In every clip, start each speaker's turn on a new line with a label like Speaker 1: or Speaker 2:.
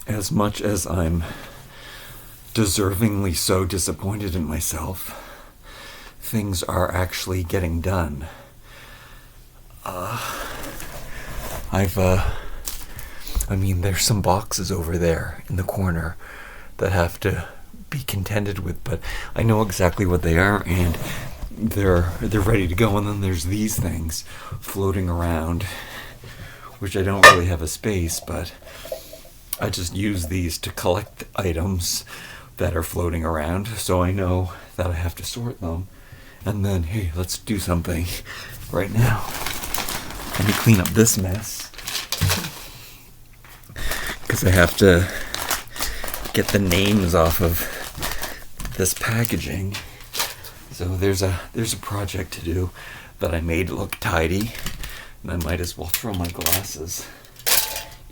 Speaker 1: as much as I'm deservingly so disappointed in myself, things are actually getting done. There's some boxes over there in the corner that have to be contended with, but I know exactly what they are, and they're ready to go. And then there's these things floating around, which I don't really have a space, but I just use these to collect items that are floating around, so I know that I have to sort them. And then, hey, let's do something right now. Let me clean up this mess, because I have to get the names off of this packaging. So there's a project to do that I made look tidy, and I might as well throw my glasses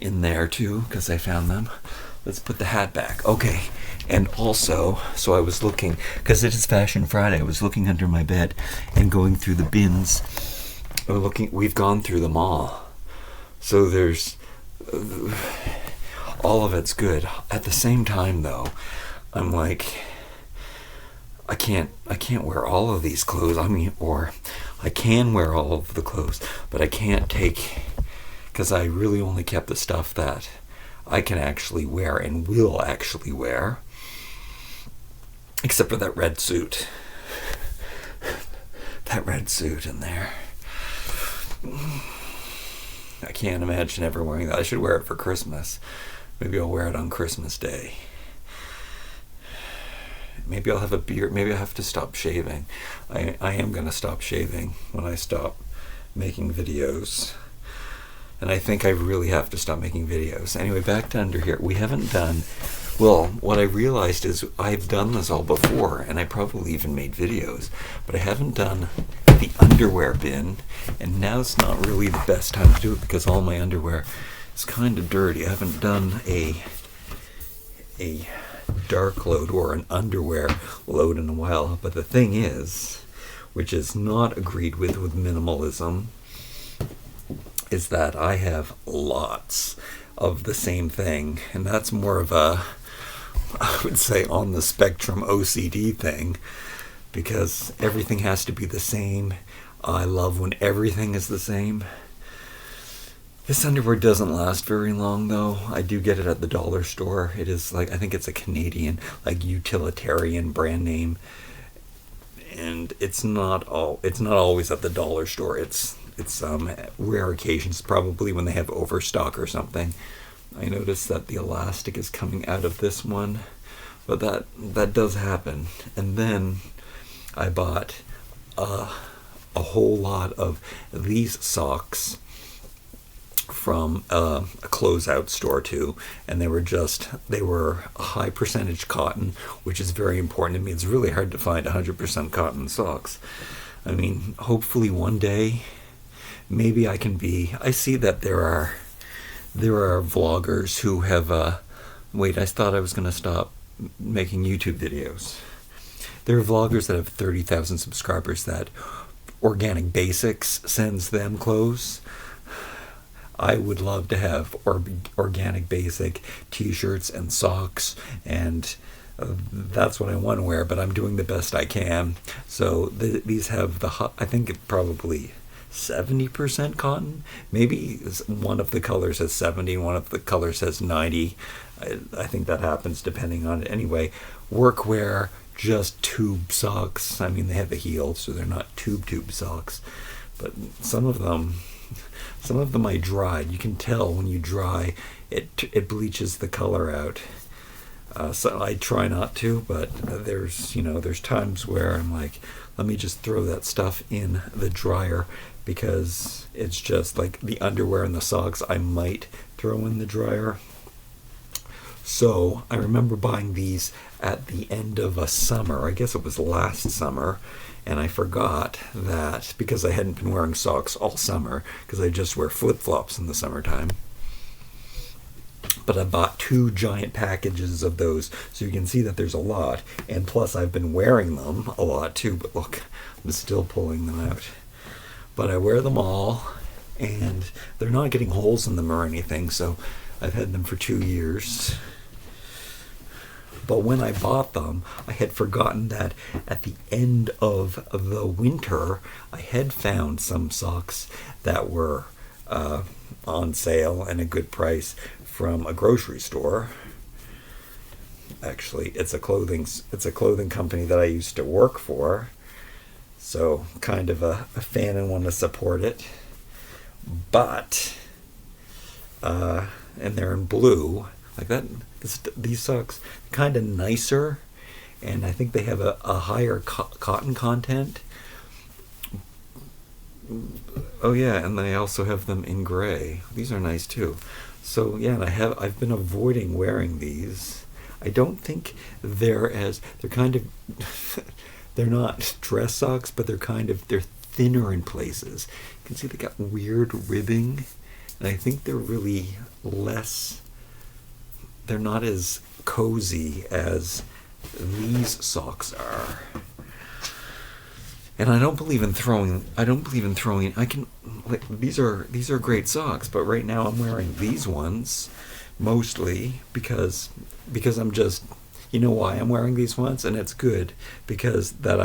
Speaker 1: in there too, because I found them. Let's put the hat back. Okay. And also, so I was looking, because it is Fashion Friday, I was looking under my bed and going through the bins. We've gone through them all. So there's, all of it's good. At the same time though, I'm like, I can't wear all of these clothes. Or I can wear all of the clothes, but I can't take, because I really only kept the stuff that I can actually wear and will actually wear. Except for that red suit. That red suit in there. I can't imagine ever wearing that. I should wear it for Christmas. Maybe I'll wear it on Christmas Day. Maybe I'll have a beard. Maybe I have to stop shaving. I am going to stop shaving when I stop making videos. And I think I really have to stop making videos. Anyway, back to under here. We haven't done... Well, what I realized is I've done this all before, and I probably even made videos, but I haven't done the underwear bin, and now's not really the best time to do it because all my underwear is kind of dirty. I haven't done a dark load or an underwear load in a while, but the thing is, which is not agreed with minimalism, is that I have lots of the same thing, and that's more of a, I would say, on the spectrum OCD thing, because everything has to be the same. I love when everything is the same. This underwear doesn't last very long though. I do get it at the dollar store. It is like, I think it's a Canadian, like, utilitarian brand name, and it's not always at the dollar store. It's rare occasions, probably when they have overstock or something. I noticed that the elastic is coming out of this one, but that does happen. And then I bought a whole lot of these socks from a closeout store too, and they were a high percentage cotton, which is very important to me. It's really hard to find 100% cotton socks. I mean, hopefully one day maybe I see that there are vloggers who have, I thought I was going to stop making YouTube videos. There are vloggers that have 30,000 subscribers that Organic Basics sends them clothes. I would love to have Organic Basic t-shirts and socks, and that's what I want to wear, but I'm doing the best I can. So these have I think it probably 70% cotton. Maybe one of the colors has 70, one of the colors has 90. I think that happens depending on it. Anyway, workwear, just tube socks. I mean, they have a heel, so they're not tube socks. But some of them I dried. You can tell when you dry, it bleaches the color out. So I try not to, but there's times where I'm like, let me just throw that stuff in the dryer, because it's just like the underwear and the socks I might throw in the dryer. So I remember buying these at the end of a summer. I guess it was last summer, and I forgot that because I hadn't been wearing socks all summer, because I just wear flip-flops in the summertime. But I bought 2 giant packages of those, so you can see that there's a lot. And plus, I've been wearing them a lot too, but look, I'm still pulling them out. But I wear them all, and they're not getting holes in them or anything, so I've had them for 2 years. But when I bought them, I had forgotten that at the end of the winter, I had found some socks that were on sale and a good price from a grocery store. Actually, it's a clothing company that I used to work for, so kind of a fan and want to support it. But and they're in blue like that. These socks kind of nicer, and I think they have a higher cotton content. Oh yeah, and they also have them in gray. These are nice too. So yeah, and I've been avoiding wearing these. I don't think they're kind of they're not dress socks, but they're thinner in places. You can see they got weird ribbing, and I think they're really less. They're not as cozy as these socks are. And I don't believe in throwing. These are great socks, but right now I'm wearing these ones mostly because I'm just, you know why I'm wearing these ones, and it's good because that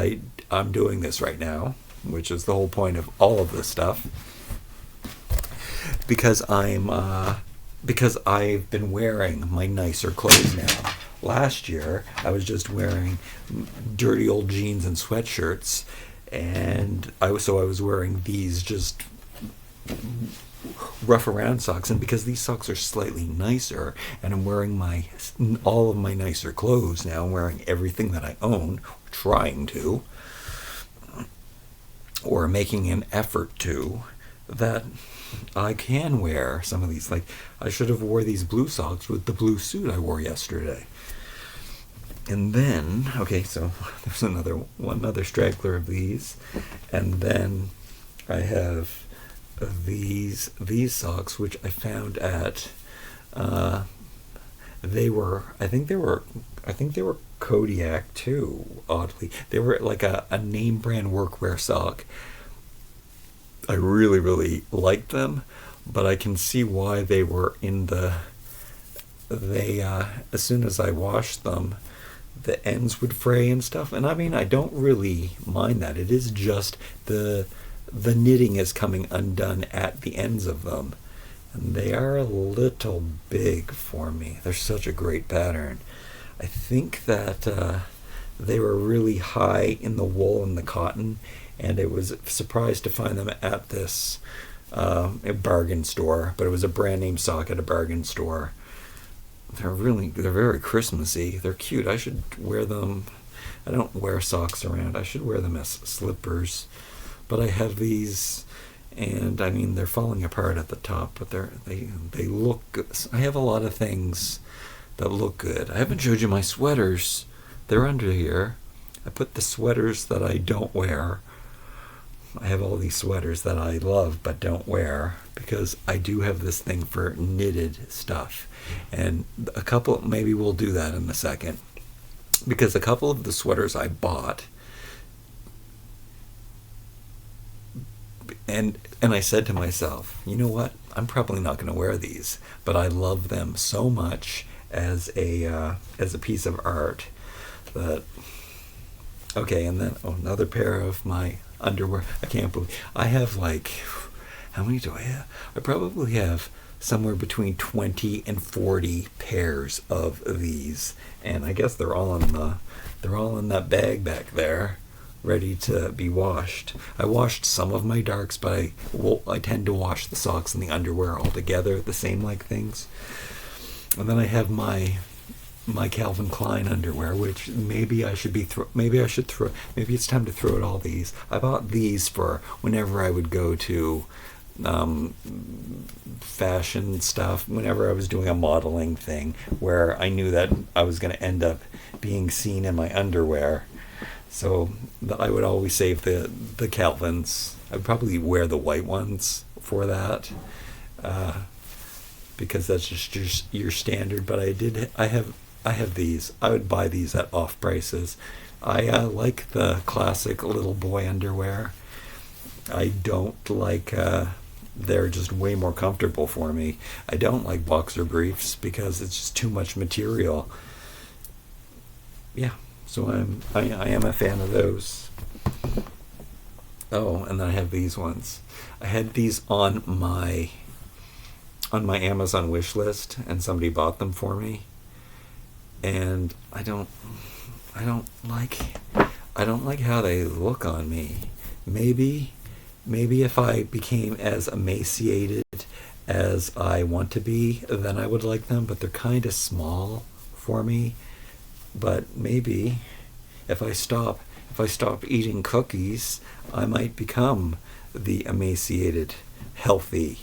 Speaker 1: I'm doing this right now, which is the whole point of all of this stuff. Because I've been wearing my nicer clothes now. Last year I was just wearing dirty old jeans and sweatshirts, and I was wearing these just rough around socks, and because these socks are slightly nicer and I'm wearing all of my nicer clothes now, I'm wearing everything that I own, trying to, or making an effort to, that I can wear some of these. Like, I should have wore these blue socks with the blue suit I wore yesterday. And then, okay, so there's another straggler of these, and then I have these socks, which I found at I think they were Kodiak too, oddly. They were like a name brand workwear sock. I really, really liked them, but I can see why they were as soon as I washed them, the ends would fray and stuff. And I mean, I don't really mind that. It is just the knitting is coming undone at the ends of them, and they are a little big for me. They're such a great pattern. I think that they were really high in the wool and the cotton, and I was surprised to find them at this a bargain store, but it was a brand name sock at a bargain store. They're very Christmassy. They're cute. I should wear them. I don't wear socks around. I should wear them as slippers. But I have these, and I mean, they're falling apart at the top, but they look good. I have a lot of things that look good. I haven't showed you my sweaters. They're under here. I put the sweaters that I don't wear. I have all these sweaters that I love but don't wear, because I do have this thing for knitted stuff. And maybe we'll do that in a second, because a couple of the sweaters I bought, and I said to myself, you know what, I'm probably not going to wear these, but I love them so much as a piece of art that, okay. And then another pair of my underwear. I can't believe I have, like, how many do I have? I probably have somewhere between 20 and 40 pairs of these, and I guess they're all in that bag back there, ready to be washed. I washed some of my darks, but I tend to wash the socks and the underwear all together, the same like things. And then I have my Calvin Klein underwear, which maybe it's time to throw out all these. I bought these for whenever I would go to fashion stuff, whenever I was doing a modeling thing where I knew that I was going to end up being seen in my underwear. So I would always save the Calvins. I would probably wear the white ones for that, because that's just your standard. But I have these. I would buy these at off prices. I like the classic little boy underwear. I don't like they're just way more comfortable for me. I don't like boxer briefs because it's just too much material. Yeah, so I am a fan of those. Oh, and then I have these ones. I had these on my Amazon wish list, and somebody bought them for me. And I don't like how they look on me. Maybe if I became as emaciated as I want to be, then I would like them, but they're kind of small for me. But maybe if I stop eating cookies, I might become the emaciated, healthy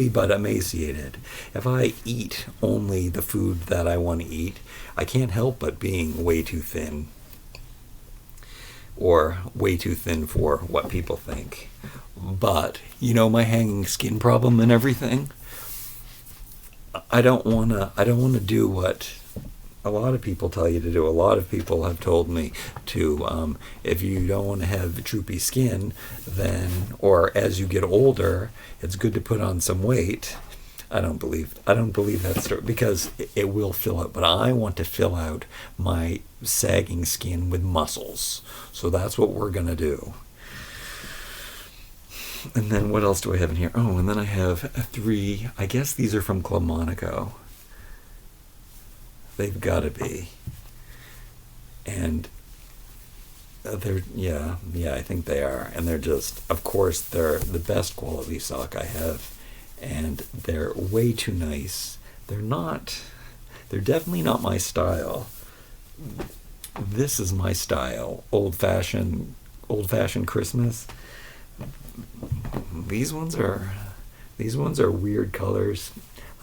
Speaker 1: but emaciated. If I eat only the food that I want to eat, I can't help but being way too thin. Or way too thin for what people think. But, my hanging skin problem and everything, I don't want to do what a lot of people tell you to do. A lot of people have told me to, if you don't want to have droopy skin, then, or as you get older, it's good to put on some weight. I don't believe that story, because it will fill out. But I want to fill out my sagging skin with muscles. So that's what we're going to do. And then what else do I have in here? Oh, and then I have 3, I guess these are from Club Monaco. They've got to be. And they're, yeah, I think they are. And they're just, of course, they're the best quality sock I have. And they're way too nice. They're definitely not my style. This is my style. Old-fashioned Christmas. These ones are weird colors.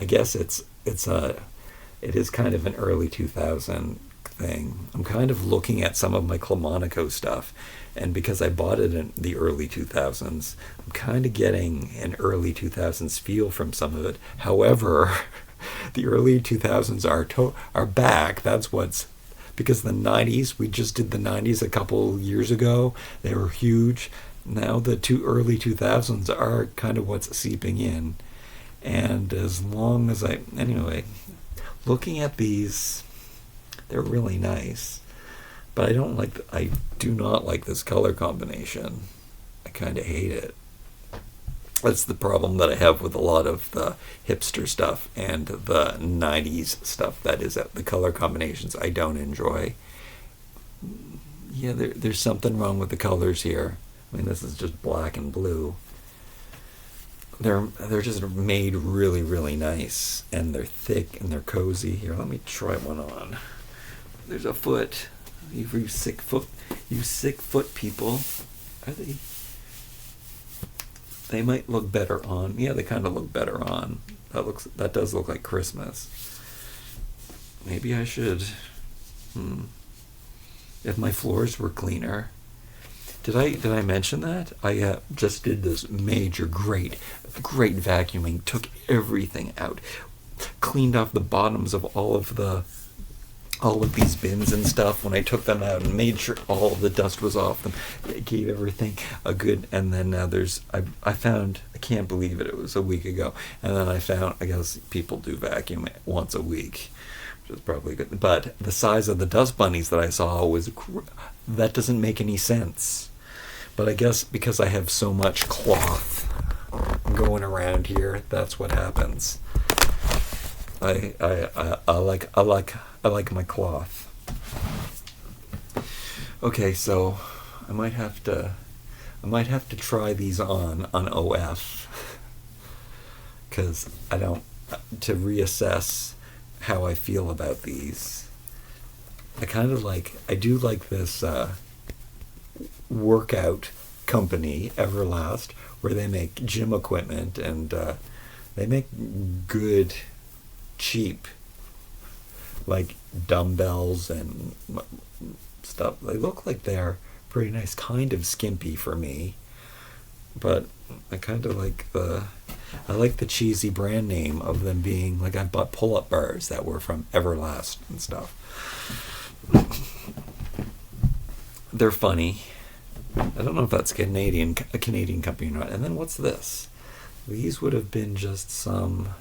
Speaker 1: I guess it is kind of an early 2000 thing. I'm kind of looking at some of my Club Monaco stuff, and because I bought it in the early 2000s, I'm kind of getting an early 2000s feel from some of it. However, the early 2000s are back. That's what's, because the 90s, we just did the 90s a couple years ago. They were huge. Now the early 2000s are kind of what's seeping in. And as long as anyway, looking at these, they're really nice. But I do not like this color combination. I kind of hate it. That's the problem that I have with a lot of the hipster stuff and the 90s stuff. That is the color combinations I don't enjoy. Yeah, there's something wrong with the colors here. I mean, this is just black and blue. They're just made really, really nice, and they're thick and they're cozy. Here, let me try one on. There's a foot. You sick foot people. Are they? They might look better on. Yeah, they kind of look better on. That does look like Christmas. Maybe I should. If my floors were cleaner. Did I mention that? I just did this major, great vacuuming. Took everything out. Cleaned off the bottoms of all of these bins and stuff when I took them out, and made sure all of the dust was off them. It gave everything a good, and then now I found, I can't believe it was a week ago, and then I found, I guess people do vacuum it once a week, which is probably good, but the size of the dust bunnies that I saw that doesn't make any sense. But I guess because I have so much cloth going around here, that's what happens. I like my cloth. Okay, so I might have to try these on OF, because to reassess how I feel about these. I do like this workout company, Everlast, where they make gym equipment, and they make good, cheap, like dumbbells and stuff. They look like they're pretty nice, kind of skimpy for me, but I kind of like the cheesy brand name of them being like, I bought pull-up bars that were from Everlast and stuff. They're funny. I don't know if that's a Canadian company or not. And then what's this? These would have been just some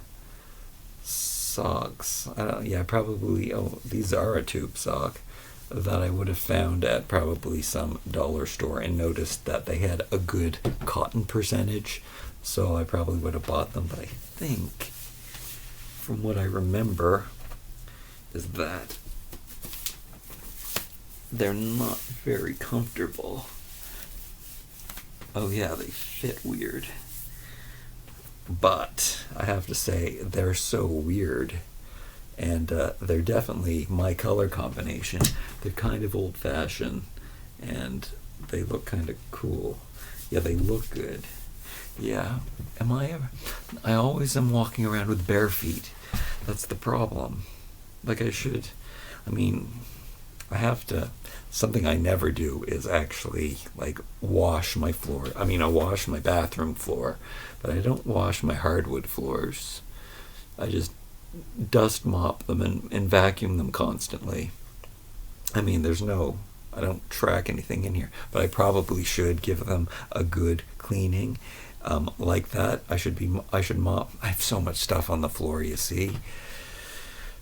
Speaker 1: socks. Probably, these are a tube sock that I would have found at probably some dollar store and noticed that they had a good cotton percentage, so I probably would have bought them. But I think, from what I remember, is that they're not very comfortable. Oh yeah, they fit weird. But I have to say, they're so weird. And they're definitely my color combination. They're kind of old-fashioned, and they look kind of cool. Yeah, they look good. Yeah. I always am walking around with bare feet. That's the problem. Like I should. I have to. Something I never do is actually like wash my floor. I wash my bathroom floor, but I don't wash my hardwood floors. I just dust mop them and vacuum them constantly. I don't track anything in here, but I probably should give them a good cleaning. Like that, I should mop. I have so much stuff on the floor, you see.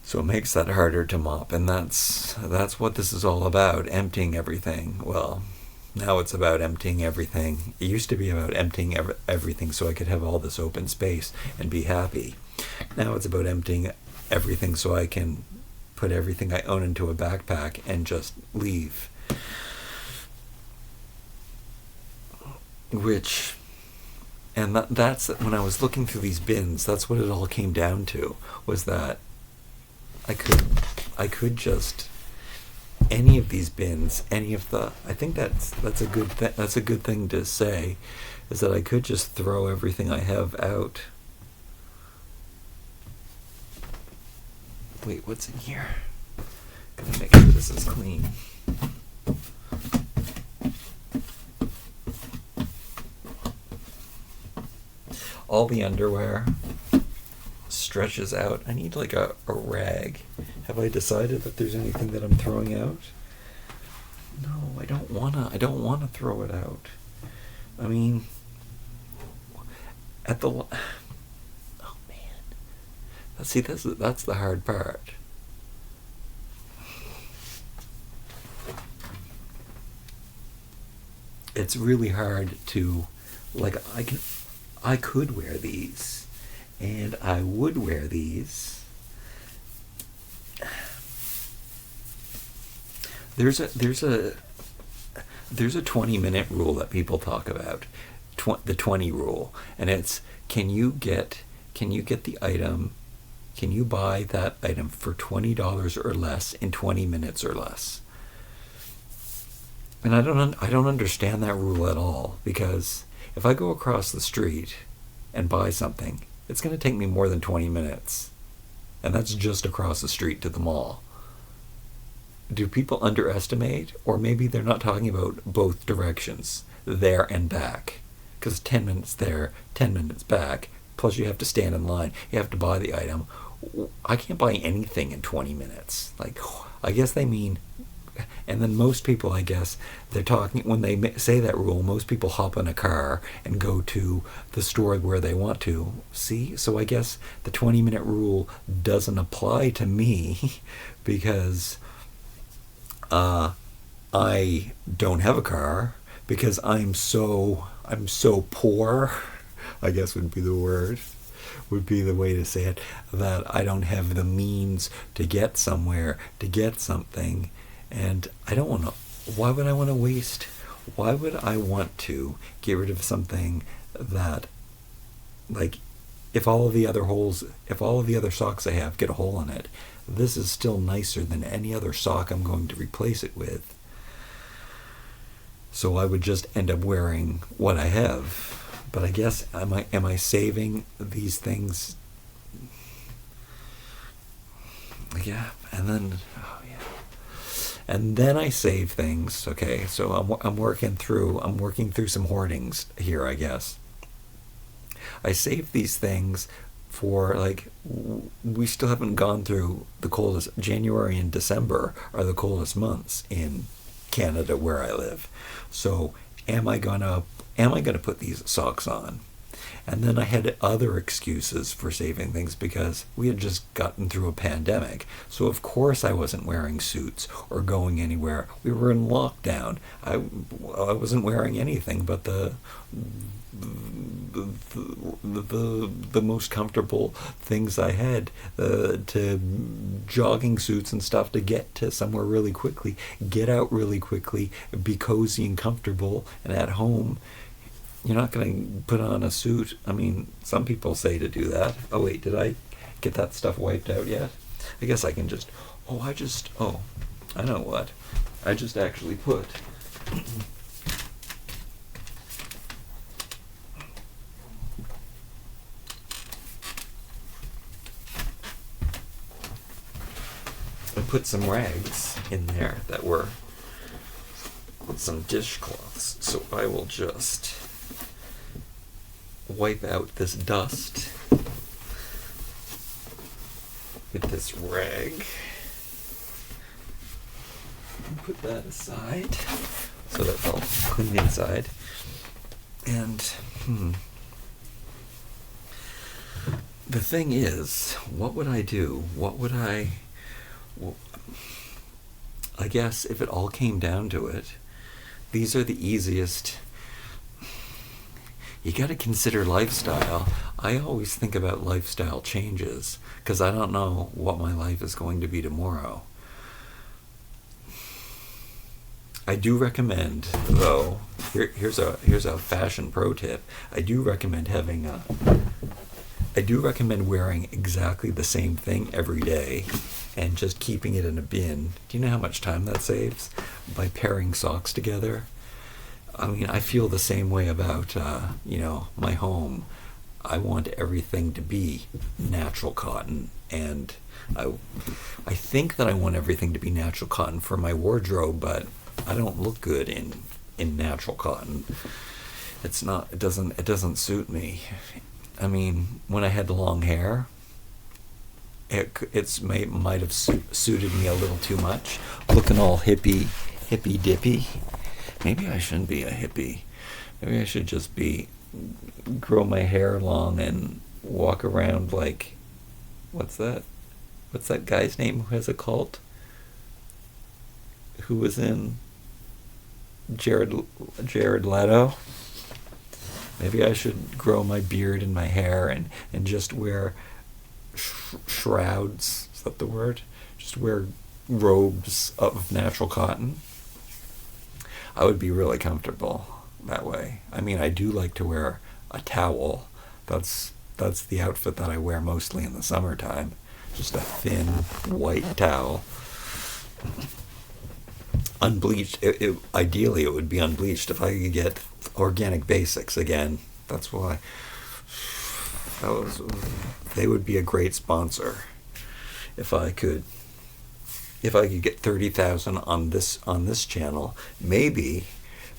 Speaker 1: So it makes that harder to mop, and that's what this is all about, emptying everything. Well, now it's about emptying everything. It used to be about emptying everything so I could have all this open space and be happy. Now it's about emptying everything so I can put everything I own into a backpack and just leave. That's when I was looking through these bins, that's what it all came down to, was that I could just, any of these bins, I think that's a good thing to say, is that I could just throw everything I have out. Wait, what's in here? Gotta make sure this is clean. All the underwear stretches out. I need like a rag. Have I decided that there's anything that I'm throwing out? No, I don't wanna throw it out. Oh man. That's the hard part. It's really hard to, I could wear these, and I would wear these. There's a 20-minute rule that people talk about, the 20 rule, and it's can you buy that item for $20 or less in 20 minutes or less? And I don't understand that rule at all, because if I go across the street and buy something, it's going to take me more than 20 minutes. And that's just across the street to the mall. Do people underestimate? Or maybe they're not talking about both directions, there and back. Because 10 minutes there, 10 minutes back, plus you have to stand in line, you have to buy the item. I can't buy anything in 20 minutes. I guess they mean... And then most people, I guess, they're talking, when they say that rule, most people hop in a car and go to the store where they want to. See? So I guess the 20-minute rule doesn't apply to me because I don't have a car, because I'm so poor, I guess would be the word, would be the way to say it, that I don't have the means to get somewhere, to get something. And I don't want to, why would I want to get rid of something that, if all of the other socks I have get a hole in it, this is still nicer than any other sock I'm going to replace it with. So I would just end up wearing what I have. But I guess, am I saving these things? Yeah, and then... And then I save things. Okay, so I'm working through some hoardings here, I guess. I save these things for we still haven't gone through the coldest. January and December are the coldest months in Canada where I live. So am I gonna put these socks on? And then I had other excuses for saving things because we had just gotten through a pandemic. So of course I wasn't wearing suits or going anywhere. We were in lockdown. I wasn't wearing anything but the most comfortable things I had, to jogging suits and stuff to get to somewhere really quickly, get out really quickly, be cozy and comfortable and at home. You're not going to put on a suit. I mean, some people say to do that. Oh wait, did I get that stuff wiped out yet? I guess I can just, I know what. I just actually put some rags in there that were some dishcloths. So I will just wipe out this dust with this rag. Put that aside so that I'll clean inside. And the thing is, what would I do? I guess if it all came down to it, these are the easiest. You got to consider lifestyle. I always think about lifestyle changes because I don't know what my life is going to be tomorrow. I do recommend, though, here's a fashion pro tip. I do recommend wearing exactly the same thing every day and just keeping it in a bin. Do you know how much time that saves by pairing socks together? I mean, I feel the same way about, my home. I want everything to be natural cotton, and I think that I want everything to be natural cotton for my wardrobe, but I don't look good in natural cotton. It doesn't suit me. I mean, when I had the long hair, it might have suited me a little too much, looking all hippy dippy. Maybe I shouldn't be a hippie. Maybe I should just grow my hair long and walk around like, what's that guy's name who has a cult? Who was in Jared Leto? Maybe I should grow my beard and my hair and just wear shrouds. Is that the word? Just wear robes of natural cotton. I would be really comfortable that way. I mean, I do like to wear a towel. That's the outfit that I wear mostly in the summertime. Just a thin white towel. Unbleached. Ideally, it would be unbleached if I could get organic basics again. That's why. They would be a great sponsor if I could get 30,000 on this channel. Maybe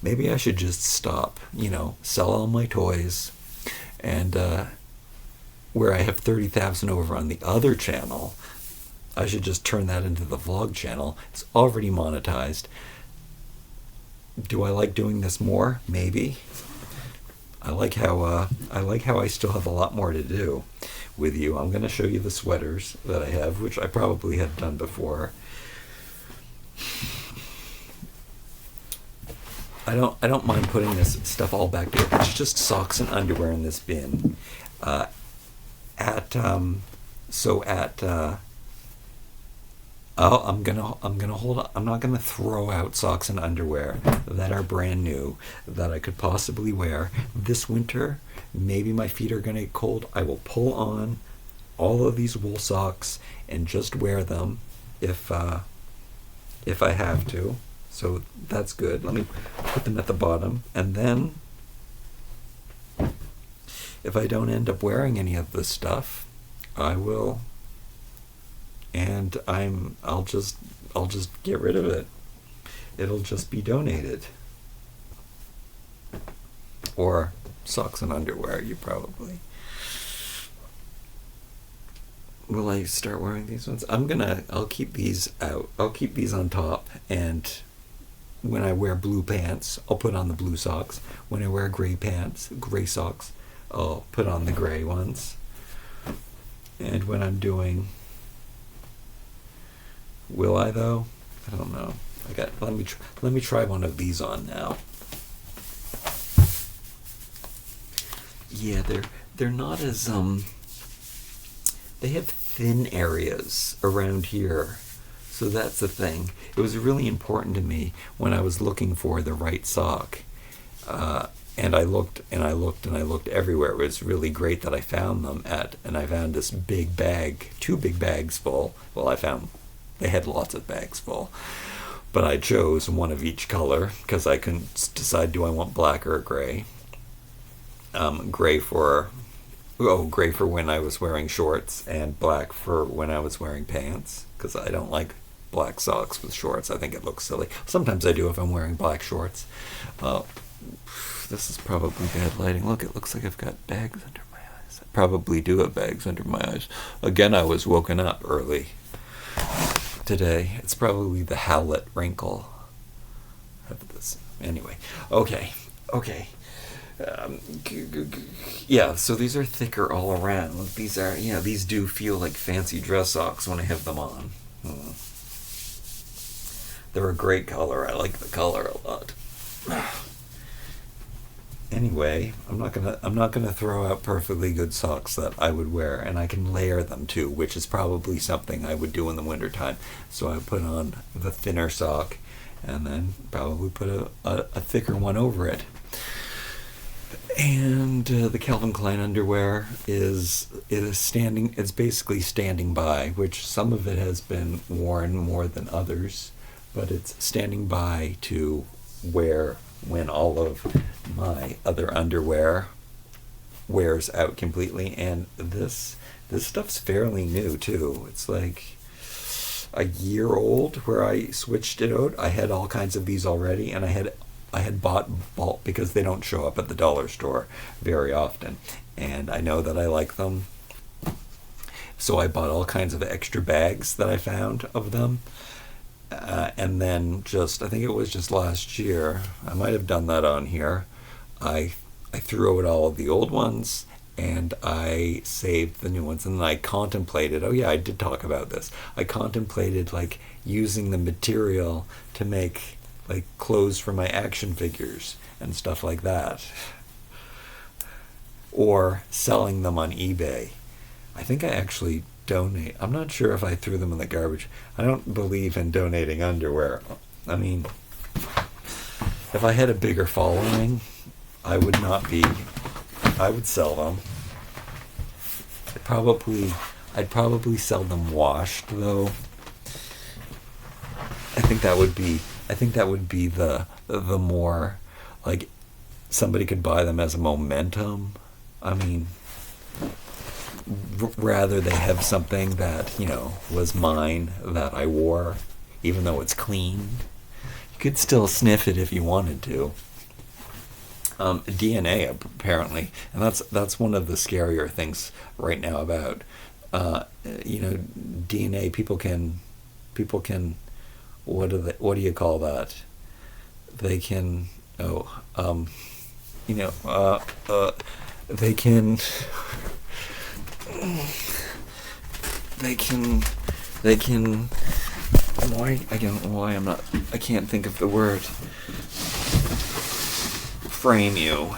Speaker 1: I should just stop, sell all my toys, and where I have 30,000 over on the other channel, I should just turn that into the vlog channel. It's already monetized. Do I like doing this more? Maybe. I like how I still have a lot more to do with you. I'm going to show you the sweaters that I have, which I probably have done before. I don't mind putting this stuff all back together. It's just socks and underwear in this bin. I'm gonna hold on. I'm not gonna throw out socks and underwear that are brand new that I could possibly wear this winter. Maybe my feet are gonna get cold. I will pull on all of these wool socks and just wear them if I have to. So that's good. Let me put them at the bottom, and then if I don't end up wearing any of this stuff, I will. And I'll just get rid of it. It'll just be donated. Or socks and underwear, you probably. Will I start wearing these ones? I'll keep these out. I'll keep these on top, and when I wear blue pants, I'll put on the blue socks. When I wear gray socks, I'll put on the gray ones. And when I'm doing, will I though? I don't know. Let me try one of these on now. Yeah, they're not as they have thin areas around here. So that's the thing. It was really important to me when I was looking for the right sock. And I looked and I looked and I looked everywhere. It was really great that I found them and I found this big bag, 2 big bags full. Well, they had lots of bags full. But I chose one of each color because I couldn't decide, do I want black or gray? Gray for when I was wearing shorts, and black for when I was wearing pants, because I don't like black socks with shorts. I think it looks silly. Sometimes I do if I'm wearing black shorts. This is probably bad lighting. Look, it looks like I've got bags under my eyes. I probably do have bags under my eyes. Again, I was woken up early today. It's probably the Howlett wrinkle of this. Anyway, okay. Yeah, so these are thicker all around. Look, these do feel like fancy dress socks when I have them on. They're a great color. I like the color a lot. Anyway, I'm not gonna throw out perfectly good socks that I would wear, and I can layer them too, which is probably something I would do in the wintertime. So I put on the thinner sock, and then probably put a thicker one over it. And the Calvin Klein underwear is standing. It's basically standing by, which some of it has been worn more than others, but it's standing by to wear when all of my other underwear wears out completely. And this stuff's fairly new too. It's like a year old where I switched it out. I had all kinds of these already, and I had bought bulk because they don't show up at the dollar store very often, and I know that I like them, so I bought all kinds of extra bags that I found of them. And then I think it was just last year, I might have done that on here, I threw out all of the old ones and I saved the new ones. And then I contemplated, I did talk about this, I contemplated like using the material to make like clothes for my action figures and stuff like that, or selling them on eBay. I think I actually donate. I'm not sure if I threw them in the garbage. I don't believe in donating underwear. I mean, if I had a bigger following, I would sell them. I'd probably sell them washed though. I think that would be the more, like, somebody could buy them as a momentum. I mean, rather they have something that, was mine that I wore, even though it's clean. You could still sniff it if you wanted to. DNA apparently, and that's one of the scarier things right now about, DNA. People can. What do you call that? They can, they can I can't think of the word. Frame you.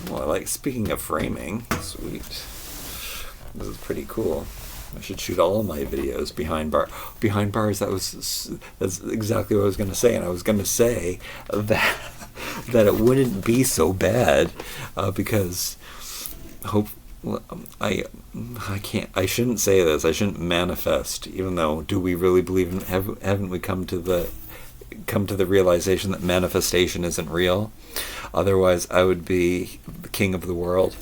Speaker 1: Well, speaking of framing, sweet. This is pretty cool. I should shoot all of my videos behind bars. That's exactly what I was going to say, and I was going to say that it wouldn't be so bad because I shouldn't say this. I shouldn't manifest, even though, do we really believe in? Haven't we come to the realization that manifestation isn't real? Otherwise, I would be the king of the world.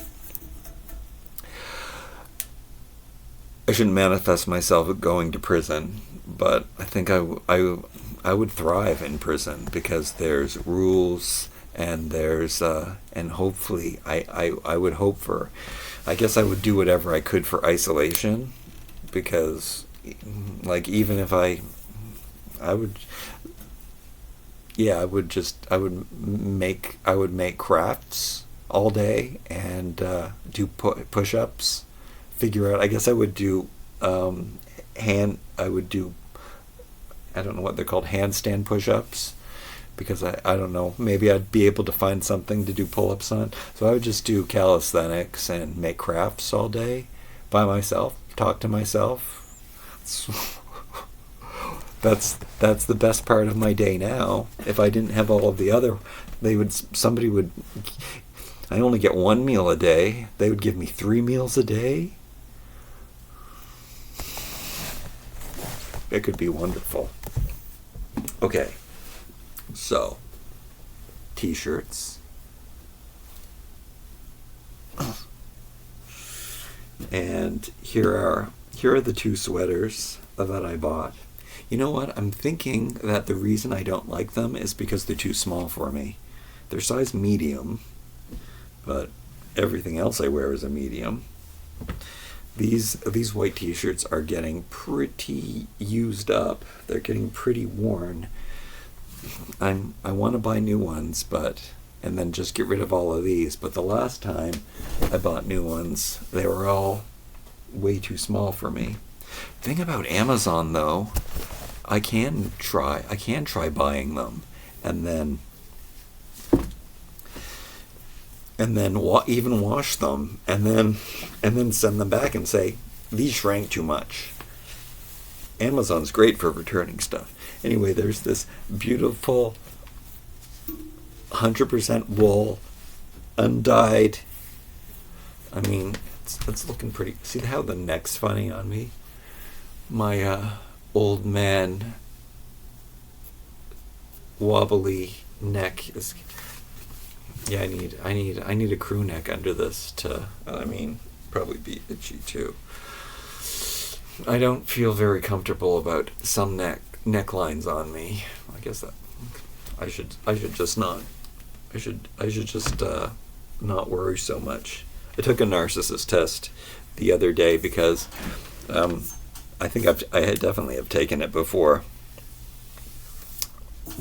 Speaker 1: I shouldn't manifest myself going to prison, but I think I would thrive in prison because there's rules and there's and hopefully I would hope for, I guess I would do whatever I could for isolation, because even if I would make crafts all day and do push-ups. Figure out. I guess I would do I don't know what they're called, handstand push-ups, because I don't know, maybe I'd be able to find something to do pull-ups on. So I would just do calisthenics and make crafts all day by myself, talk to myself. That's the best part of my day now. If I didn't have all of the other, I only get 1 meal a day. They would give me 3 meals a day. It could be wonderful. Okay, so t-shirts, and here are the 2 sweaters that I bought. You know what? I'm thinking that the reason I don't like them is because they're too small for me. They're size medium, but everything else I wear is a medium. These white t-shirts are getting pretty used up. They're getting pretty worn. I want to buy new ones, and then just get rid of all of these. But the last time I bought new ones, they were all way too small for me. Thing about Amazon, though, I can try buying them, and then even wash them, and then send them back and say, these shrank too much. Amazon's great for returning stuff. Anyway, there's this beautiful 100% wool, undyed. I mean, it's looking pretty. See how the neck's funny on me? My old man wobbly neck is. Yeah, I need a crew neck under this to, probably be itchy too. I don't feel very comfortable about some necklines on me. I guess that I should just not worry so much. I took a narcissist test the other day because I think I definitely have taken it before,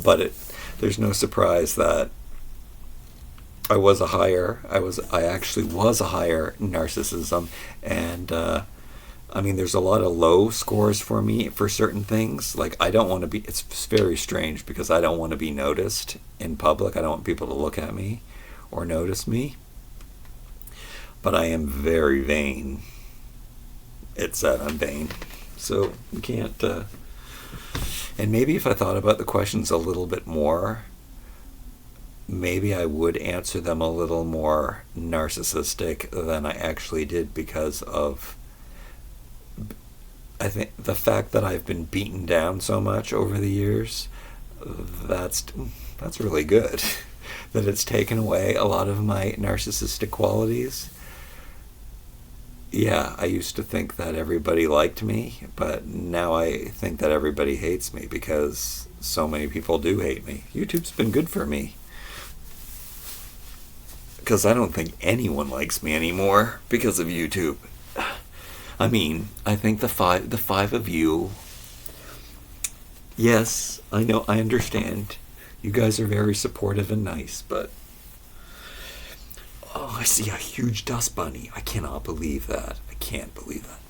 Speaker 1: but there's no surprise that I actually was a higher narcissism, and there's a lot of low scores for me for certain things. Like, I don't want to be, it's very strange because I don't want to be noticed in public. I don't want people to look at me or notice me. But I am very vain. It said I'm vain. So we can't, and maybe if I thought about the questions a little bit more, maybe I would answer them a little more narcissistic than I actually did, because of, I think, the fact that I've been beaten down so much over the years. That's really good. That it's taken away a lot of my narcissistic qualities. Yeah, I used to think that everybody liked me, but now I think that everybody hates me because so many people do hate me. YouTube's been good for me, because I don't think anyone likes me anymore because of YouTube. I think the five of you, yes, I know, I understand. You guys are very supportive and nice, but oh, I see a huge dust bunny. I cannot believe that. I can't believe that.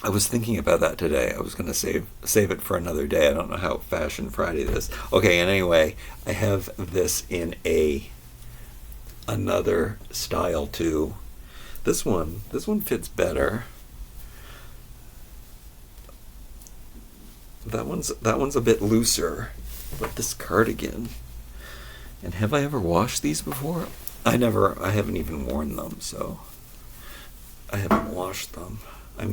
Speaker 1: I was thinking about that today. I was going to save it for another day. I don't know how Fashion Friday this. Okay, and anyway, I have this in another style too. This one fits better. That one's a bit looser. But this cardigan, and have I ever washed these before? I haven't even worn them, so I haven't washed them. I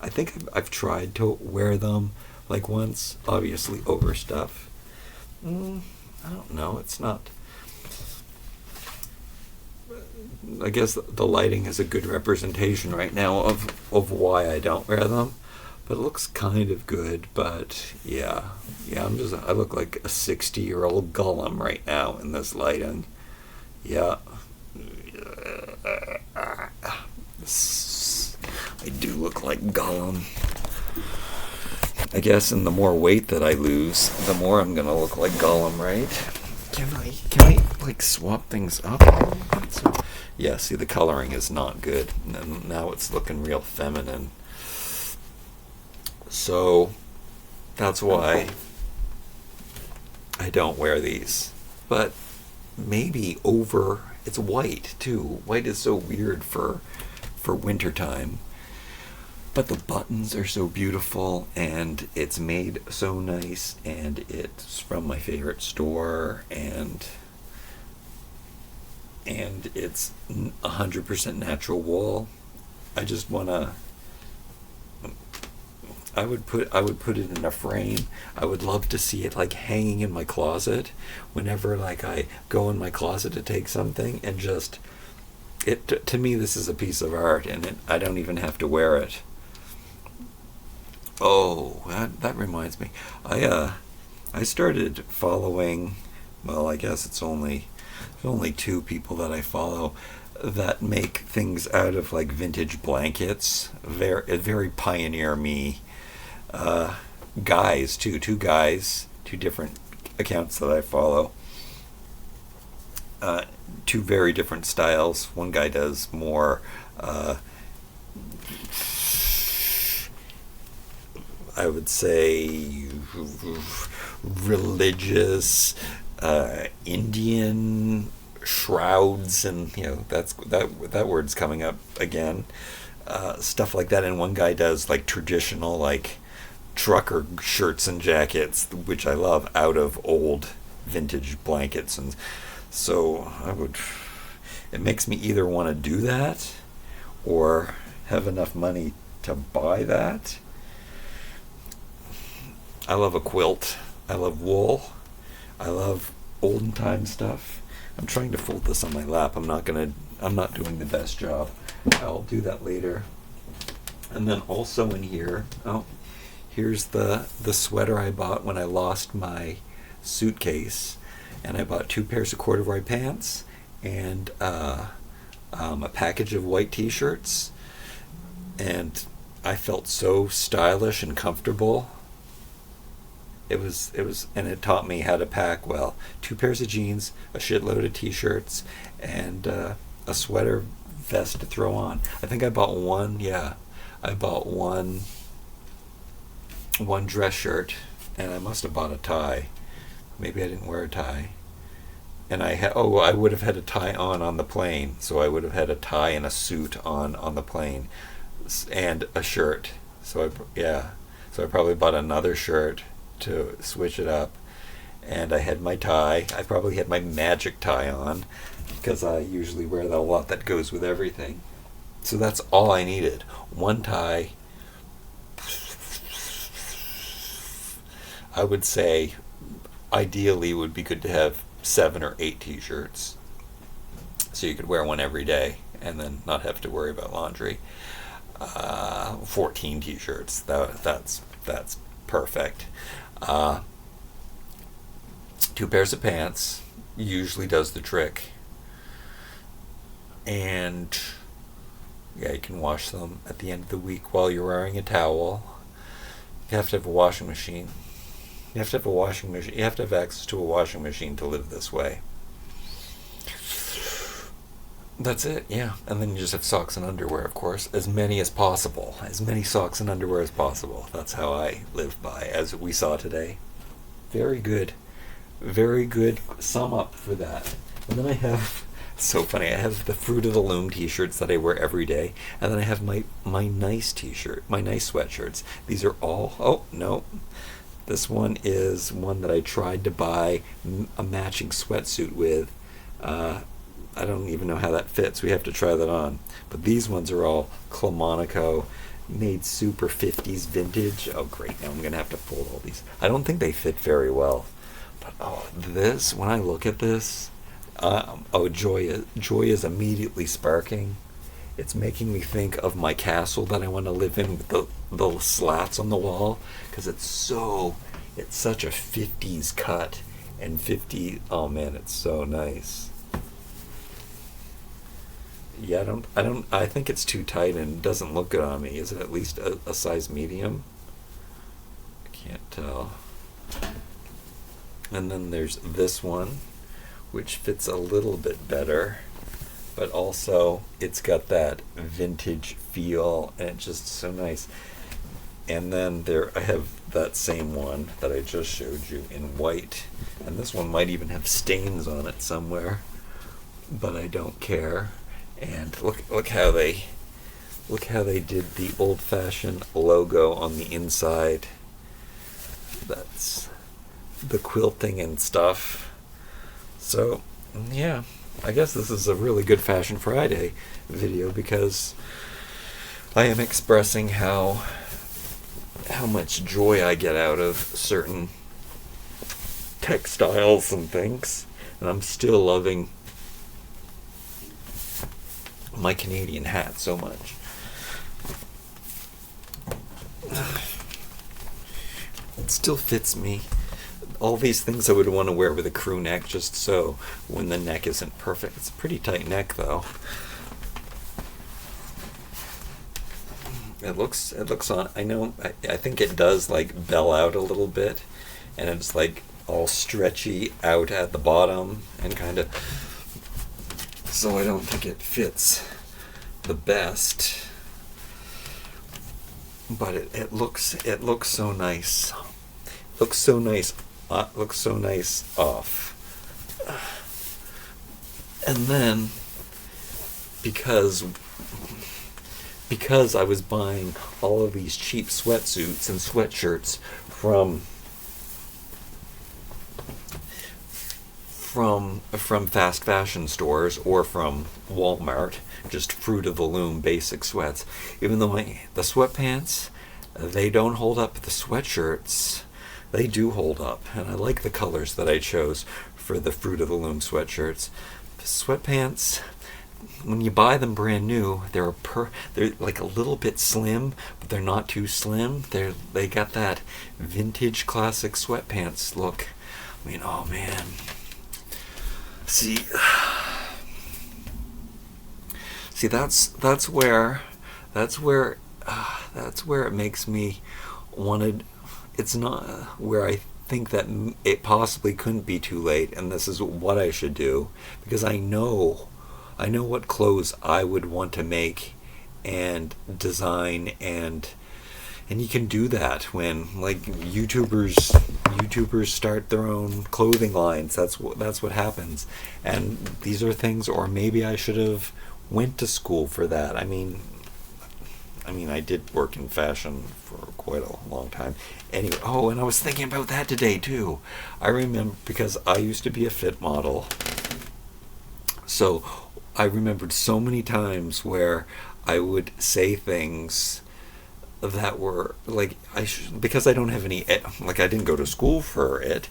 Speaker 1: think I've tried to wear them like once, obviously over stuff. I don't know, it's not. I guess the lighting is a good representation right now of why I don't wear them. But it looks kind of good, but yeah, I look like a 60-year-old Gollum right now in this lighting. Yeah. I do look like Gollum. I guess, and the more weight that I lose, the more I'm gonna look like Gollum, right? Can I like swap things up. So, yeah, see, the coloring is not good. And now it's looking real feminine. So that's why I don't wear these. But maybe over, it's white too. White is so weird for wintertime. But the buttons are so beautiful, and it's made so nice, and it's from my favorite store, and it's 100% natural wool. I just wanna. I would put it in a frame. I would love to see it like hanging in my closet whenever like I go in my closet to take something, and just it to me this is a piece of art, and I don't even have to wear it. Oh, that reminds me. I started following. Well, I guess it's only 2 people that I follow that make things out of like vintage blankets. Very pioneer me. Guys too. 2 guys, 2 different accounts that I follow. 2 very different styles. One guy does more. I would say religious Indian shrouds, and that word's coming up again. Stuff like that, and one guy does like traditional like trucker shirts and jackets, which I love, out of old vintage blankets, and so it makes me either want to do that or have enough money to buy that. I love a quilt. I love wool. I love olden time stuff. I'm trying to fold this on my lap. I'm not doing the best job. I'll do that later. And then also in here, here's the sweater I bought when I lost my suitcase, and I bought 2 pairs of corduroy pants and a package of white t-shirts, and I felt so stylish and comfortable. It was, and it taught me how to pack well. 2 pairs of jeans, a shitload of t-shirts, and a sweater vest to throw on. I think I bought one. Yeah, I bought one dress shirt, and I must have bought a tie. Maybe I didn't wear a tie. And I would have had a tie on the plane, so I would have had a tie and a suit on the plane, and a shirt. So I probably bought another shirt to switch it up, and I had my tie. I probably had my magic tie on, because I usually wear a lot that goes with everything. So that's all I needed. One tie. I would say ideally it would be good to have 7 or 8 t-shirts, so you could wear one every day and then not have to worry about laundry. 14 t-shirts. That's perfect. 2 pairs of pants usually does the trick. And yeah, you can wash them at the end of the week while you're wearing a towel. You have to have a washing machine. You have to have access to a washing machine to live this way. That's it, yeah. And then you just have socks and underwear, of course. As many as possible. As many socks and underwear as possible. That's how I live by, as we saw today. Very good. Very good sum up for that. And then I have, so funny, I have the Fruit of the Loom t-shirts that I wear every day. And then I have my nice t-shirt, my nice sweatshirts. These are all, oh, no. This one is one that I tried to buy a matching sweatsuit with. I don't even know how that fits. We have to try that on. But these ones are all Clamonaco, made super 50s vintage. Oh, great. Now I'm going to have to fold all these. I don't think they fit very well. But, this, when I look at this, joy is immediately sparking. It's making me think of my castle that I want to live in with the slats on the wall, because it's such a 50s cut, and oh man, it's so nice. Yeah, I think it's too tight and doesn't look good on me. Is it at least a size medium? I can't tell. And then there's this one, which fits a little bit better, but also it's got that vintage feel, and it's just so nice. And then I have that same one that I just showed you in white, and this one might even have stains on it somewhere, but I don't care. And look how they did the old-fashioned logo on the inside. That's the quilting and stuff. So yeah, I guess this is a really good Fashion Friday video, because I am expressing how much joy I get out of certain textiles and things, and I'm still loving my Canadian hat so much. It still fits me. All these things I would want to wear with a crew neck, just so when the neck isn't perfect. It's a pretty tight neck though. It looks on. I know. I think it does like bell out a little bit, and it's like all stretchy out at the bottom and kind of. So I don't think it fits the best, but it looks so nice. Looks so nice. Looks so nice off. And then because I was buying all of these cheap sweatsuits and sweatshirts from fast fashion stores or from Walmart, just Fruit of the Loom basic sweats. Even though the sweatpants, they don't hold up, the sweatshirts, they do hold up. And I like the colors that I chose for the Fruit of the Loom sweatshirts. The sweatpants, when you buy them brand new, they're like a little bit slim, but they're not too slim. They got that vintage classic sweatpants look. I mean, oh man. See, that's where it makes me wanted. It's not where I think that it possibly couldn't be too late, and this is what I should do, because I know what clothes I would want to make and design, and you can do that when like YouTubers start their own clothing lines. That's what happens, and these are things. Or maybe I should have went to school for that. I mean, I did work in fashion for quite a long time. Anyway, and I was thinking about that today too. I remember, because I used to be a fit model, so I remembered so many times where I would say things that were like, because I don't have any, like I didn't go to school for it,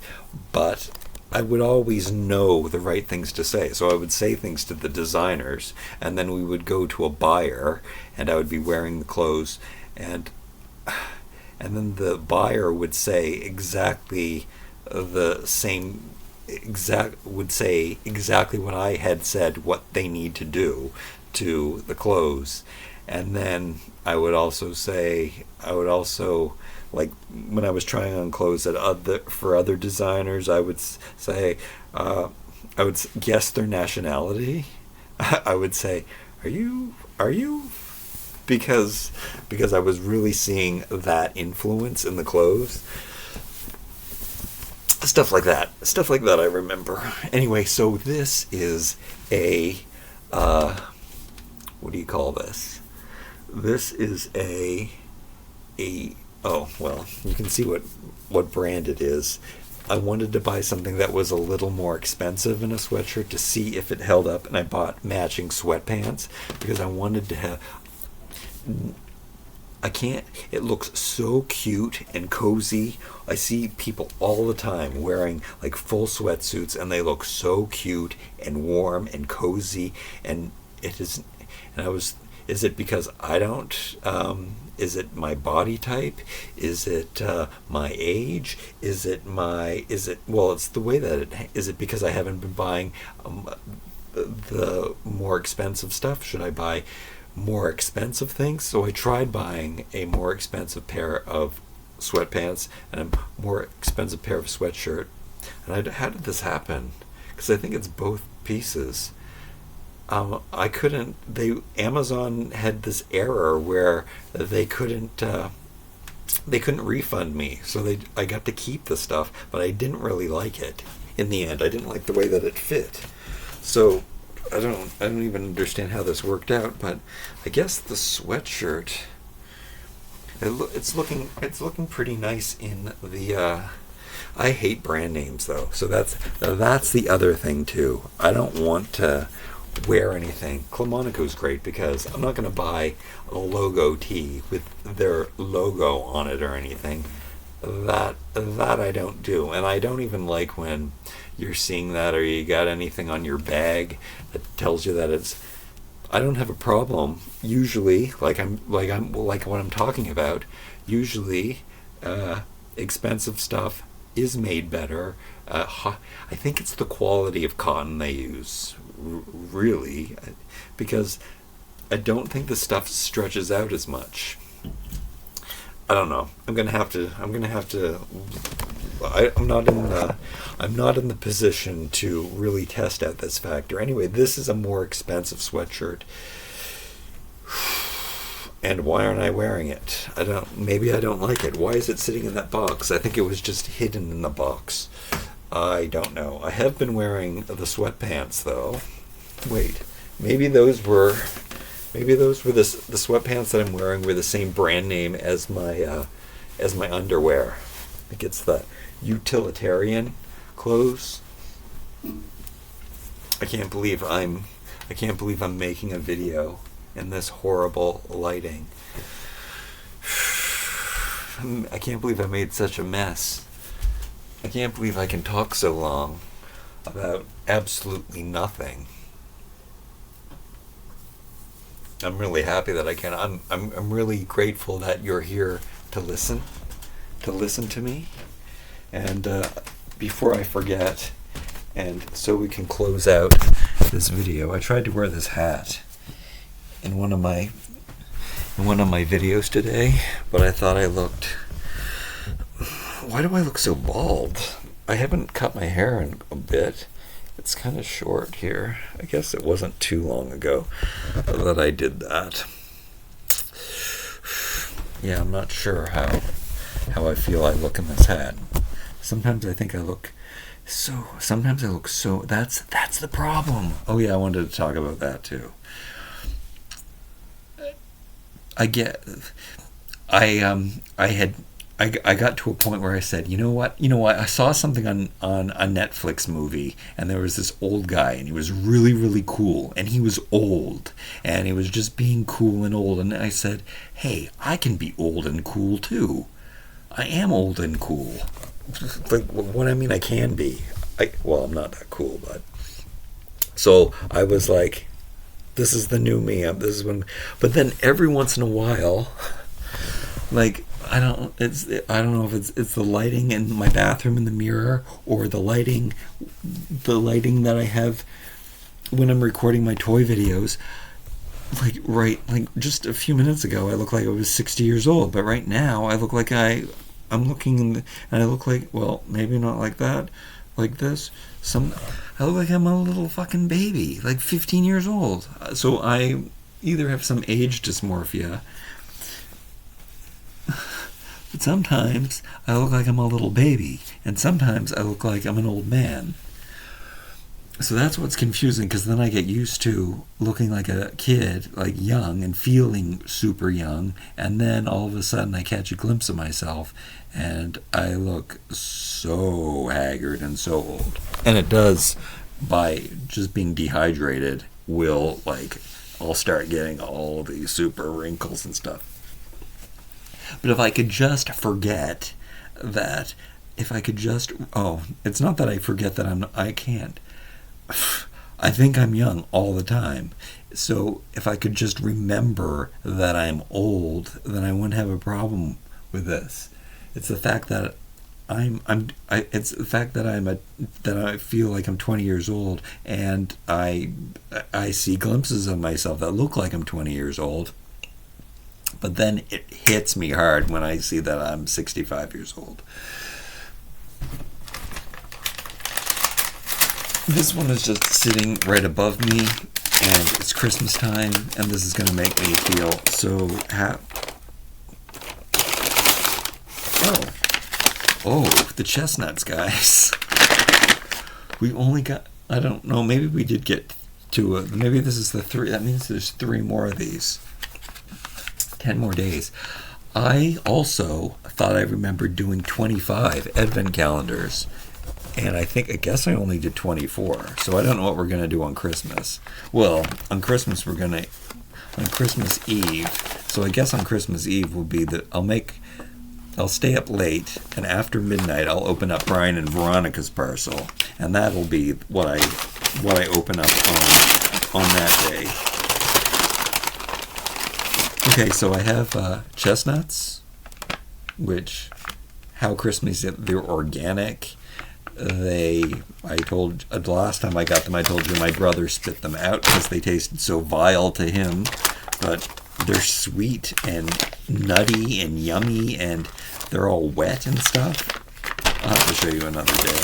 Speaker 1: but I would always know the right things to say. So I would say things to the designers, and then we would go to a buyer, and I would be wearing the clothes, and then the buyer would say exactly the same would say exactly what I had said, what they need to do to the clothes. And then I would also like when I was trying on clothes for other designers, I would say, I would guess their nationality. I would say, are you? Because I was really seeing that influence in the clothes. Stuff like that I remember. Anyway, so this is a, what do you call this? This is oh, well, you can see what brand it is. I wanted to buy something that was a little more expensive in a sweatshirt to see if it held up, and I bought matching sweatpants because I wanted to have. It looks so cute and cozy. I see people all the time wearing like full sweatsuits, and they look so cute and warm and cozy, and it is. And is it because I don't? Is it my body type? Is it my age? Well, it's the way that is it because I haven't been buying the more expensive stuff? Should I buy more expensive things? So I tried buying a more expensive pair of sweatpants and a more expensive pair of sweatshirt. And how did this happen? because I think it's both pieces. I couldn't. Amazon had this error where they couldn't refund me, so I got to keep the stuff, but I didn't really like it. In the end, I didn't like the way that it fit. So I don't even understand how this worked out. But I guess the sweatshirt, it's looking pretty nice in the. I hate brand names though, so that's the other thing too. I don't want to wear anything. Clemonico's great because I'm not going to buy a logo tee with their logo on it or anything. That I don't do, and I don't even like when you're seeing that, or you got anything on your bag that tells you that it's. I don't have a problem usually, like what I'm talking about. Usually, expensive stuff is made better. I think it's the quality of cotton they use, really, because I don't think the stuff stretches out as much. I don't know. I'm not in the position to really test out this factor. Anyway, this is a more expensive sweatshirt. And why aren't I wearing it? Maybe I don't like it. Why is it sitting in that box? I think it was just hidden in the box. I don't know. I have been wearing the sweatpants though. Wait, maybe those were the sweatpants that I'm wearing were the same brand name as my underwear. I think it's the utilitarian clothes. I can't believe I'm making a video in this horrible lighting. I can't believe I made such a mess. I can't believe I can talk so long about absolutely nothing. I'm really happy that I can. I'm really grateful that you're here to listen to me. And before I forget, and so we can close out this video, I tried to wear this hat in one of my videos today, but I thought I looked. Why do I look so bald? I haven't cut my hair in a bit. It's kind of short here. I guess it wasn't too long ago that I did that. Yeah, I'm not sure how I feel I look in this hat. Sometimes I think I look so. Sometimes I look so. That's the problem. Oh yeah, I wanted to talk about that too. I got to a point where I said, you know what? I saw something on a Netflix movie, and there was this old guy, and he was really, really cool, and he was old, and he was just being cool and old, and I said, hey, I can be old and cool too. I am old and cool. Like, what I mean, I can be. I'm not that cool, but so I was like, this is the new me. But then every once in a while, like. I don't know if it's the lighting in my bathroom in the mirror, or the lighting that I have when I'm recording my toy videos. Like just a few minutes ago, I looked like I was 60 years old, but right now I look like I'm looking and I look like, well, maybe not like that, like this. I look like I'm a little fucking baby, like 15 years old. So I either have some age dysmorphia. But sometimes I look like I'm a little baby, and sometimes I look like I'm an old man. So that's what's confusing, because then I get used to looking like a kid, like young, and feeling super young, and then all of a sudden I catch a glimpse of myself, and I look so haggard and so old. And it does, by just being dehydrated, I'll start getting all these super wrinkles and stuff. But if I could just forget that, it's not that I forget that I can't. I think I'm young all the time. So if I could just remember that I'm old, then I wouldn't have a problem with this. It's the fact that it's the fact that that I feel like I'm 20 years old, and I see glimpses of myself that look like I'm 20 years old. But then it hits me hard when I see that I'm 65 years old. This one is just sitting right above me, and it's Christmas time, and this is going to make me feel so happy. Oh, the chestnuts, guys. We only got, I don't know, maybe we did get two, maybe this is the 3, that means there's 3 more of these. 10 more days. I also thought I remembered doing 25 advent calendars, and I guess I only did 24, so I don't know what we're going to do on Christmas. Well, on Christmas on Christmas Eve, so I guess on Christmas Eve will be I'll stay up late, and after midnight I'll open up Brian and Veronica's parcel, and that'll be what I open up on that day. Okay, so I have chestnuts, which, how Christmassy, they're organic. The last time I got them, I told you my brother spit them out because they tasted so vile to him, but they're sweet and nutty and yummy, and they're all wet and stuff. I'll have to show you another day.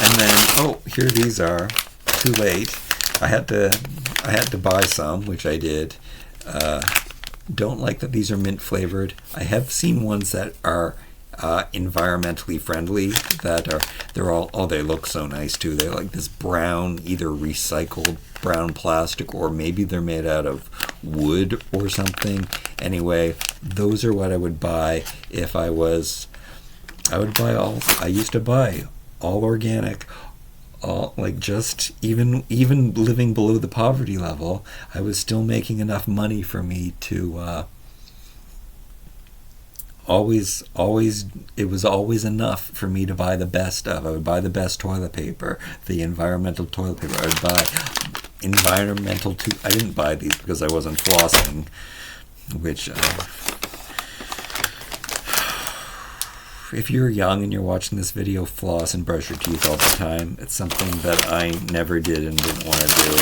Speaker 1: And then, here these are. Too late. I had to buy some, which I did. Don't like that these are mint flavored. I have seen ones that are environmentally friendly, they look so nice too. They're like this brown, either recycled brown plastic, or maybe they're made out of wood or something. Anyway, those are what I would buy if I used to buy all organic, all, like, just even living below the poverty level, I was still making enough money for me to it was always enough for me to buy the best stuff. I would buy the best toilet paper, the environmental toilet paper. I would buy I didn't buy these because I wasn't flossing, which if you're young and you're watching this video, floss and brush your teeth all the time. It's something that I never did and didn't want to do.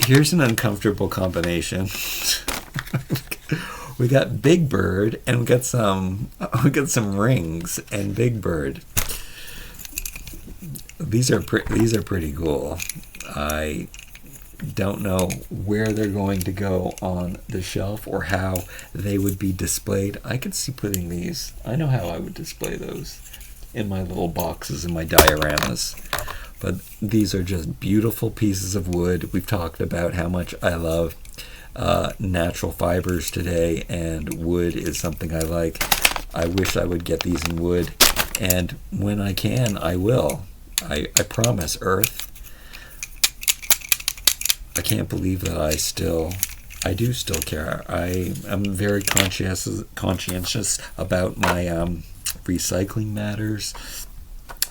Speaker 1: Here's an uncomfortable combination. We got Big Bird, and we got some rings and Big Bird. These are pretty cool. I don't know where they're going to go on the shelf or how they would be displayed. I could see putting these. I know how I would display those in my little boxes and my dioramas. But these are just beautiful pieces of wood. We've talked about how much I love natural fibers today, and wood is something I like. I wish I would get these in wood, and when I can, I will. I promise, Earth. I can't believe that I do still care. I am very conscientious about my recycling matters.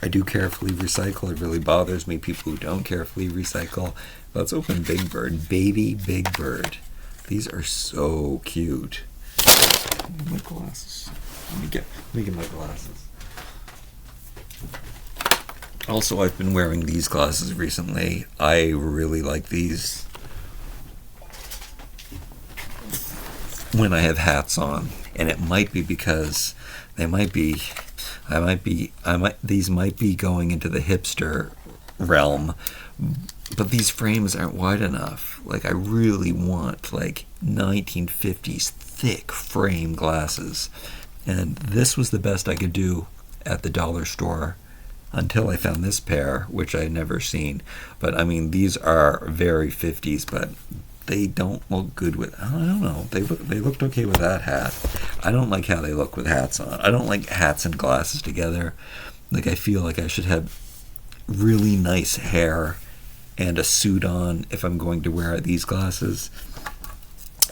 Speaker 1: I do carefully recycle. It really bothers me, people who don't carefully recycle. Let's open Big Bird. Baby Big Bird. These are so cute. My glasses. Let me get my glasses. Also, I've been wearing these glasses recently. I really like these when I have hats on, and it might be because these might be going into the hipster realm, but these frames aren't wide enough. Like, I really want like 1950s thick frame glasses, and this was the best I could do at the dollar store until I found this pair, which I had never seen. But I mean, these are very 50s, but they don't look good with, I don't know, they looked okay with that hat. I don't like how they look with hats on. I don't like hats and glasses together. Like, I feel like I should have really nice hair and a suit on if I'm going to wear these glasses.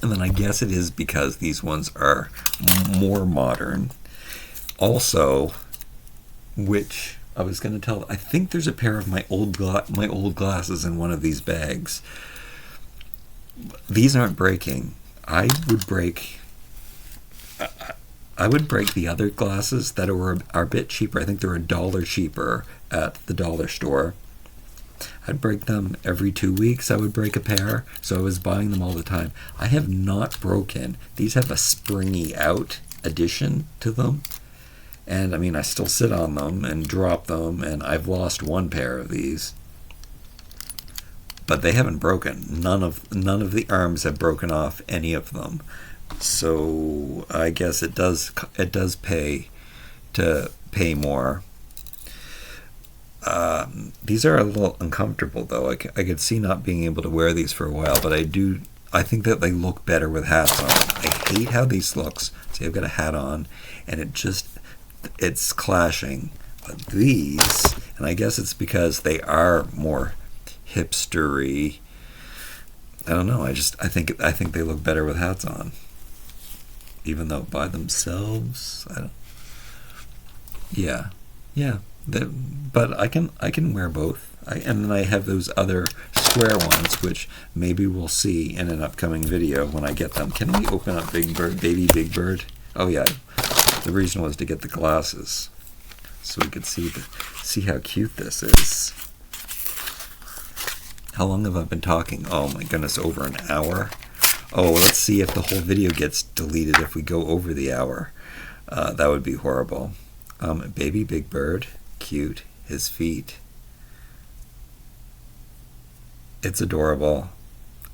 Speaker 1: And then I guess it is because these ones are more modern. Also, which I was going to tell, I think there's a pair of my old glasses in one of these bags. These aren't breaking. I would break the other glasses that are a bit cheaper. I think they're $1 cheaper at the dollar store. I'd break them every 2 weeks. I would break a pair, so I was buying them all the time. I have not broken. These have a springy out addition to them. And I mean, I still sit on them and drop them, and I've lost one pair of these. But they haven't broken. None of the arms have broken off any of them. So I guess it does pay to pay more. These are a little uncomfortable though. I could see not being able to wear these for a while, but I think that they look better with hats on. I hate how these looks. See, I've got a hat on, and it's clashing. But these, and I guess it's because they are more hipstery. I don't know. I think they look better with hats on, even though by themselves, yeah. But I can wear both. And then I have those other square ones, which maybe we'll see in an upcoming video when I get them. Can we open up Baby Big Bird? Oh yeah. The reason was to get the glasses, so we could see how cute this is. How long have I been talking? Oh my goodness, over an hour. Oh, let's see if the whole video gets deleted if we go over the hour. That would be horrible. Baby Big Bird, cute. His feet. It's adorable.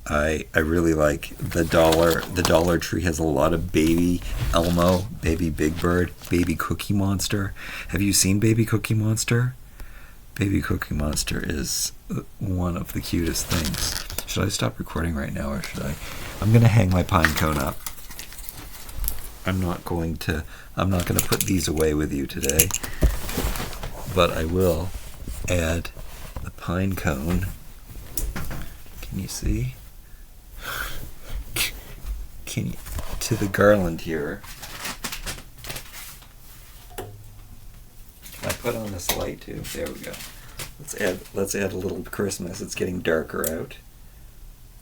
Speaker 1: I really like the Dollar Tree has a lot of Baby Elmo, Baby Big Bird, Baby Cookie Monster. Have you seen Baby Cookie Monster? Baby Cookie Monster is one of the cutest things. Should I stop recording right now, or should I? I'm gonna hang my pine cone up. I'm not gonna put these away with you today, but I will add the pine cone. Can you see? To the garland here. Can I put on this light too? There we go. Let's add a little Christmas. It's getting darker out.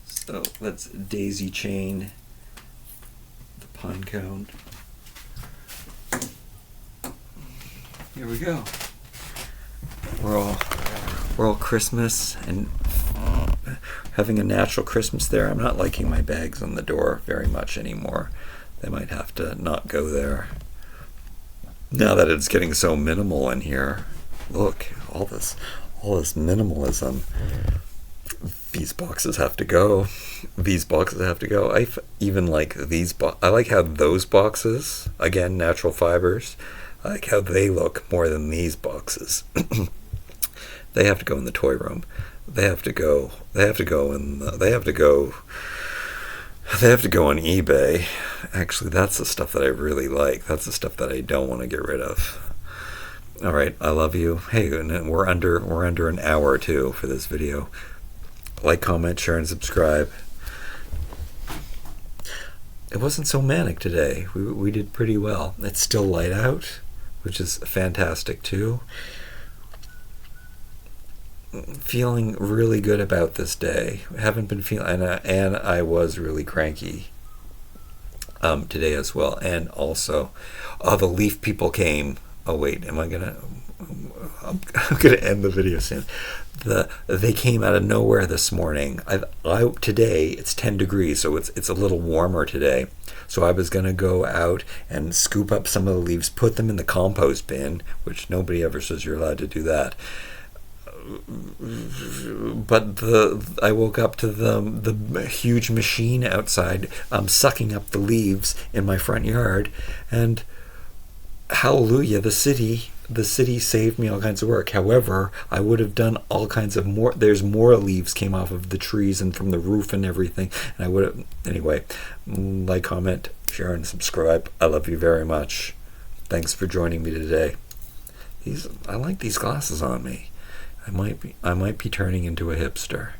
Speaker 1: So let's daisy chain the pine cone. Here we go. We're all Christmas and having a natural Christmas there. I'm not liking my bags on the door very much anymore. They might have to not go there. Now that it's getting so minimal in here. Look, all this minimalism. These boxes have to go. These boxes have to go. I even like these I like how those boxes, again, natural fibers, I like how they look more than these boxes. They have to go in the toy room. They have to go on eBay. Actually, that's the stuff that I really like. That's the stuff that I don't want to get rid of. All right, I love you. Hey, and we're under an hour too for this video. Like, comment, share, and subscribe. It wasn't so manic today. We did pretty well. It's still light out, which is fantastic too. Feeling really good about this day. Haven't been feeling, and I was really cranky today as well. And also, the leaf people came. Oh wait, I'm gonna end the video soon. They came out of nowhere this morning. Today it's 10 degrees, so it's a little warmer today. So I was gonna go out and scoop up some of the leaves, put them in the compost bin, which nobody ever says you're allowed to do that. But I woke up to the huge machine outside sucking up the leaves in my front yard, and hallelujah, the city saved me all kinds of work. However, I would have done all kinds of more. There's more leaves came off of the trees and from the roof and everything, and I would have anyway. Like, comment, share, and subscribe. I love you very much. Thanks for joining me today. I like these glasses on me. I might be turning into a hipster.